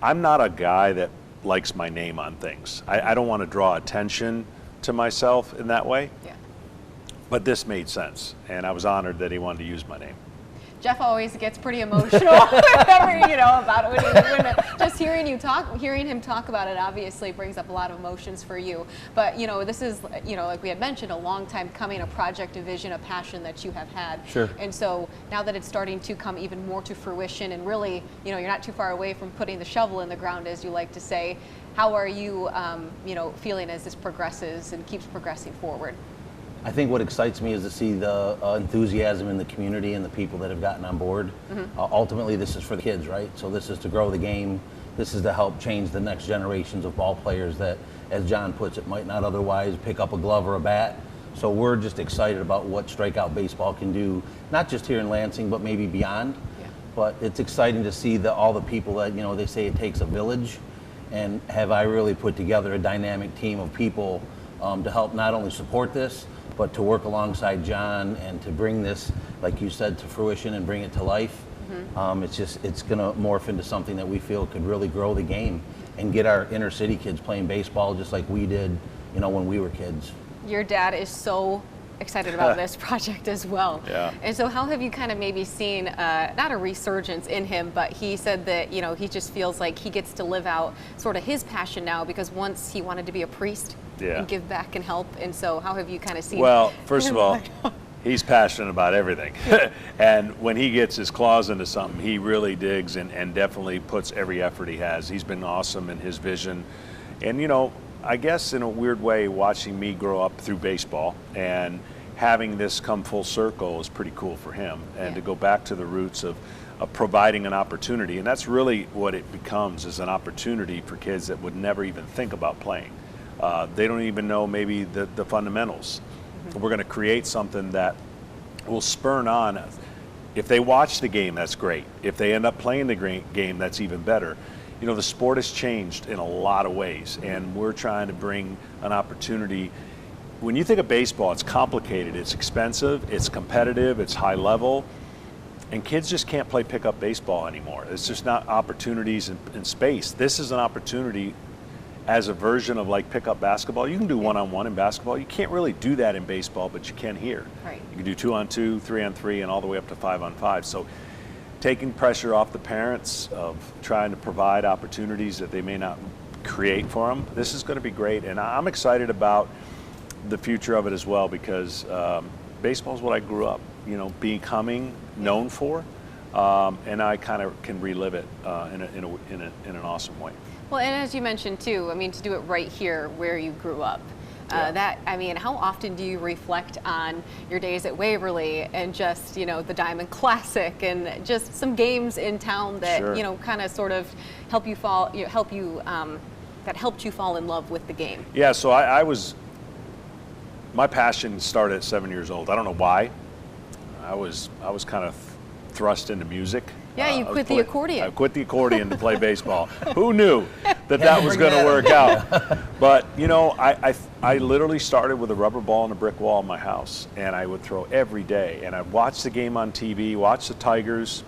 I'm not a guy that likes my name on things. I don't want to draw attention to myself in that way. Yeah. But this made sense, and I was honored that he wanted to use my name. Jeff always gets pretty emotional whenever, about it. Just hearing him talk about it obviously brings up a lot of emotions for you. But, this is, like we had mentioned, a long time coming, a project, a vision, a passion that you have had. Sure. And so now that it's starting to come even more to fruition and really, you're not too far away from putting the shovel in the ground, as you like to say, how are you, feeling as this progresses and keeps progressing forward? I think what excites me is to see the enthusiasm in the community and the people that have gotten on board. Mm-hmm. Ultimately, this is for the kids, right? So this is to grow the game. This is to help change the next generations of ball players that, as John puts it, might not otherwise pick up a glove or a bat. So we're just excited about what strikeout baseball can do, not just here in Lansing, but maybe beyond. Yeah. But it's exciting to see all the people that, they say it takes a village. And have I really put together a dynamic team of people to help not only support this, but to work alongside John and to bring this, like you said, to fruition and bring it to life. Mm-hmm. It's going to morph into something that we feel could really grow the game and get our inner city kids playing baseball just like we did, when we were kids. Your dad is so excited about this project as well. Yeah. And so how have you kind of maybe seen, not a resurgence in him, but he said that, he just feels like he gets to live out sort of his passion now, because once he wanted to be a priest and give back and help. And so how have you kind of seen? Well, first of all, he's passionate about everything. And when he gets his claws into something, he really digs and definitely puts every effort he has. He's been awesome in his vision. And, I guess in a weird way, watching me grow up through baseball and having this come full circle is pretty cool for him. And to go back to the roots of providing an opportunity, and that's really what it becomes, is an opportunity for kids that would never even think about playing. They don't even know maybe the fundamentals. Mm-hmm. We're going to create something that will spurn on. If they watch the game, that's great. If they end up playing the game, that's even better. The sport has changed in a lot of ways, and we're trying to bring an opportunity. When you think of baseball, it's complicated, it's expensive, it's competitive, it's high level, and kids just can't play pickup baseball anymore. It's just not opportunities in space. This is an opportunity as a version of like pickup basketball. You can do one-on-one in basketball. You can't really do that in baseball, but you can here. Right. You can do 2-on-2, 3-on-3, and all the way up to 5-on-5. So taking pressure off the parents of trying to provide opportunities that they may not create for them. This is going to be great, and I'm excited about the future of it as well, because baseball is what I grew up, becoming known for, and I kind of can relive it in an awesome way. Well, and as you mentioned too, to do it right here where you grew up. How often do you reflect on your days at Waverly and just, the Diamond Classic and just some games in town that, kind of sort of helped you fall in love with the game? Yeah, so my passion started at 7 years old. I don't know why. I was kind of thrust into music. Yeah, you quit the accordion. I quit the accordion to play baseball. Who knew that was going to work out? But, I literally started with a rubber ball and a brick wall in my house, and I would throw every day. And I'd watch the game on TV, watch the Tigers,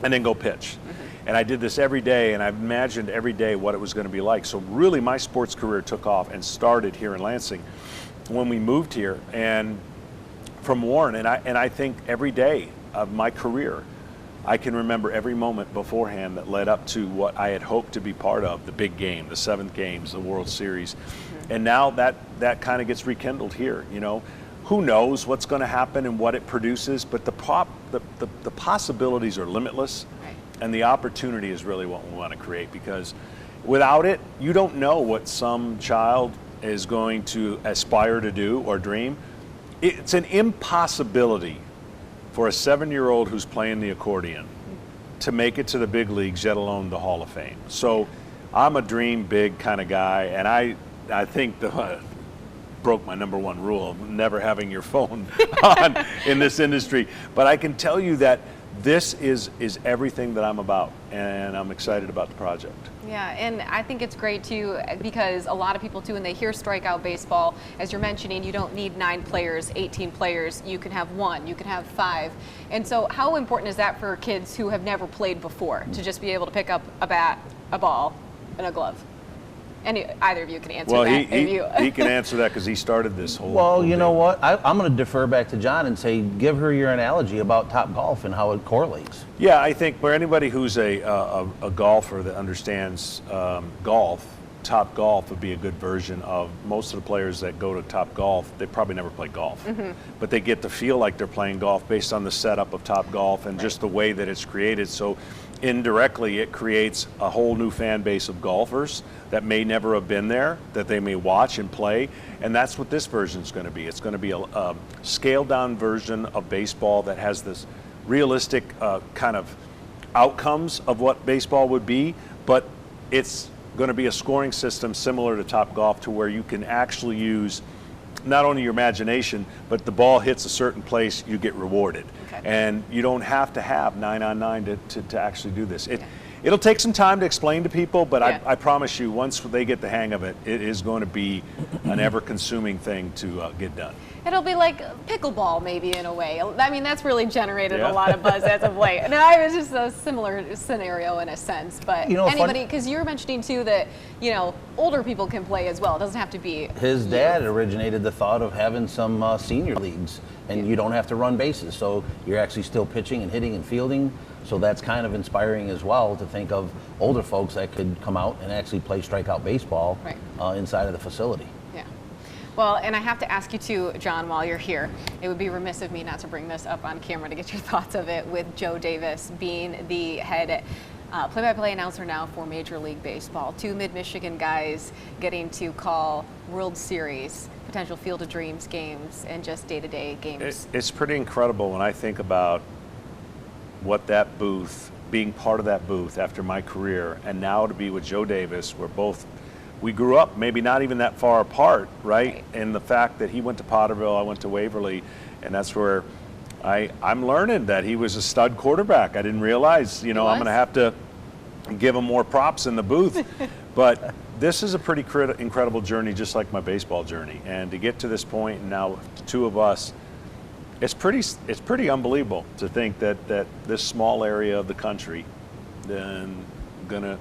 and then go pitch. Mm-hmm. And I did this every day, and I imagined every day what it was going to be like. So really my sports career took off and started here in Lansing when we moved here and from Warren. And I think every day of my career, I can remember every moment beforehand that led up to what I had hoped to be part of, the big game, the seventh games, the World Series. Mm-hmm. And now that kind of gets rekindled here. Who knows what's going to happen and what it produces, but the possibilities are limitless. Right. And the opportunity is really what we want to create, because without it, you don't know what some child is going to aspire to do or dream. It's an impossibility for a 7-year-old who's playing the accordion to make it to the big leagues, let alone the Hall of Fame. So I'm a dream big kind of guy, and I think broke my number one rule of never having your phone on in this industry. But I can tell you that this is everything that I'm about, and I'm excited about the project. Yeah, and I think it's great too, because a lot of people too, when they hear strikeout baseball, as you're mentioning, you don't need 9 players, 18 players, you can have 1, you can have 5. And so how important is that for kids who have never played before, to just be able to pick up a bat a ball and a glove? Either of you can answer Well, that. he can answer that because he started this whole. Well, you know thing. what? I'm going to defer back to John and say, give her your analogy about Top Golf and how it correlates. Yeah, I think for anybody who's a golfer that understands golf, Top Golf would be a good version of most of the players that go to Top Golf. They probably never play golf, but they get to feel like they're playing golf based on the setup of Top Golf and just the way that it's created. So indirectly, it creates a whole new fan base of golfers that may never have been there, that they may watch and play. And that's what this version is going to be. It's going to be a scaled down version of baseball that has this realistic kind of outcomes of what baseball would be, but it's going to be a scoring system similar to Top Golf, to where you can actually use not only your imagination, but the ball hits a certain place, you get rewarded. Okay. And you don't have to have 9-on-9 to actually do this. It'll take some time to explain to people, but I promise you, once they get the hang of it, it is going to be an ever-consuming thing to get done. It'll be like pickleball, maybe, in a way. I mean, that's really generated a lot of buzz as of late. No, it was just a similar scenario in a sense. But anybody, because you were mentioning too that, older people can play as well. It doesn't have to be. His dad originated the thought of having some senior leagues, and you don't have to run bases. So you're actually still pitching and hitting and fielding. So that's kind of inspiring as well, to think of older folks that could come out and actually play strikeout baseball inside of the facility. Well, and I have to ask you too, John, while you're here, it would be remiss of me not to bring this up on camera to get your thoughts of it, with Joe Davis being the head play-by-play announcer now for Major League Baseball. 2 Mid-Michigan guys getting to call World Series, potential Field of Dreams games, and just day-to-day games. It's pretty incredible when I think about what that booth, being part of that booth after my career, and now to be with Joe Davis, we grew up maybe not even that far apart, right? And the fact that he went to Potterville, I went to Waverly, and that's where I'm learning that he was a stud quarterback. I didn't realize, I'm going to have to give him more props in the booth. But this is a pretty incredible journey, just like my baseball journey. And to get to this point, and now the two of us, it's pretty unbelievable to think that this small area of the country then going to,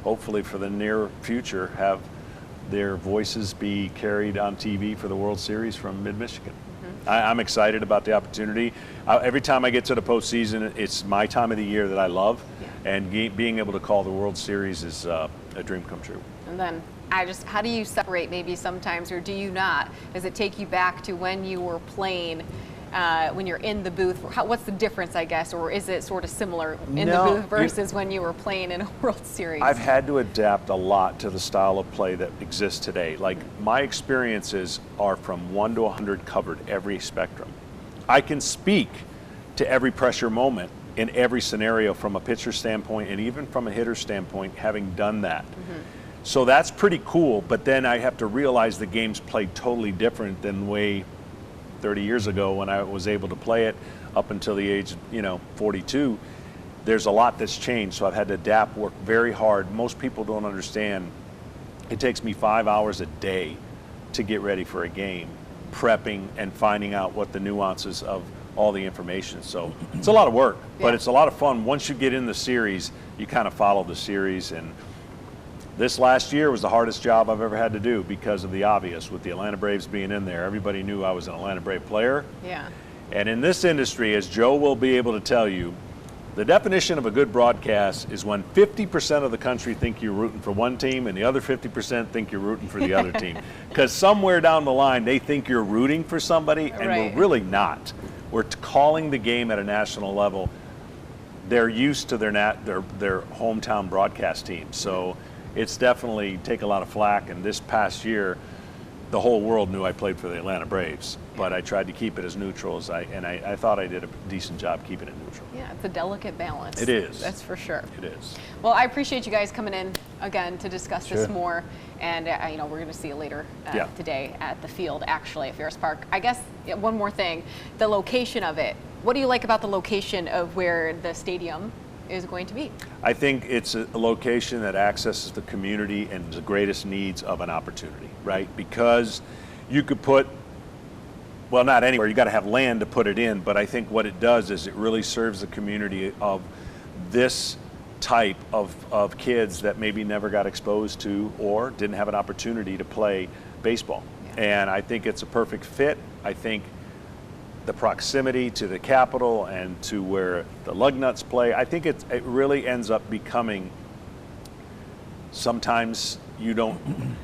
hopefully for the near future, have their voices be carried on TV for the World Series from Mid-Michigan. I'm excited about the opportunity. Every time I get to the postseason, it's my time of the year that I love, and being able to call the World Series is a dream come true. And then how do you separate maybe sometimes, or do you not? Does it take you back to when you were playing, when you're in the booth? What's the difference, I guess, or is it sort of similar in the booth versus when you were playing in a World Series? I've had to adapt a lot to the style of play that exists today. Like, my experiences are from 1 to 100 covered every spectrum. I can speak to every pressure moment in every scenario from a pitcher standpoint and even from a hitter standpoint, having done that. So that's pretty cool, but then I have to realize the game's played totally different than the way 30 years ago when I was able to play it up until the age of 42. There's a lot that's changed, so I've had to adapt, work very hard. Most people don't understand. It takes me 5 hours a day to get ready for a game, prepping and finding out what the nuances of all the information. So it's a lot of work, but it's a lot of fun. Once you get in the series, you kind of follow the series. And this last year was the hardest job I've ever had to do because of the obvious, with the Atlanta Braves being in there. Everybody knew I was an Atlanta Brave player. And in this industry, as Joe will be able to tell you, the definition of a good broadcast is when 50% of the country think you're rooting for one team and the other 50% think you're rooting for the other team. Because somewhere down the line, they think you're rooting for somebody, and we're really not. We're calling the game at a national level. They're used to their hometown broadcast team. So it's definitely take a lot of flack. And this past year, the whole world knew I played for the Atlanta Braves, but I tried to keep it as neutral as I thought I did a decent job keeping it neutral. Yeah, it's a delicate balance. It is. That's for sure. It is. Well, I appreciate you guys coming in again to discuss this more, and we're going to see you later today at the field, actually, at Ferris Park. I guess one more thing, the location of it. What do you like about the location of where the stadium is going to be? I think it's a location that accesses the community and the greatest needs of an opportunity, right? Because you could put, well, not anywhere, you got to have land to put it in, but I think what it does is it really serves the community of this type of kids that maybe never got exposed to or didn't have an opportunity to play baseball. Yeah. And I think it's a perfect fit. I think the proximity to the Capitol and to where the Lugnuts play, I think it really ends up becoming, sometimes you don't,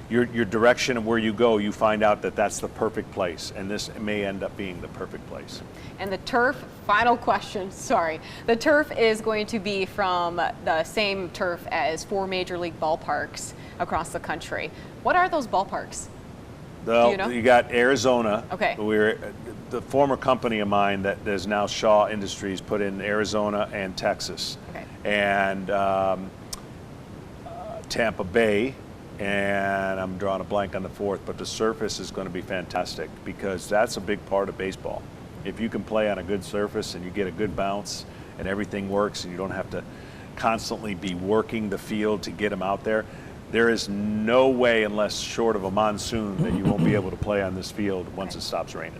your direction of where you go, you find out that that's the perfect place, and this may end up being the perfect place. And the turf, final question, sorry. The turf is going to be from the same turf as 4 major league ballparks across the country. What are those ballparks? Well, do you know? You got Arizona. Okay. The former company of mine that is now Shaw Industries put in Arizona and Texas. Okay. And Tampa Bay, and I'm drawing a blank on the fourth, but the surface is going to be fantastic because that's a big part of baseball. If you can play on a good surface and you get a good bounce and everything works and you don't have to constantly be working the field to get them out there, there is no way, unless short of a monsoon, that you won't be able to play on this field once it stops raining.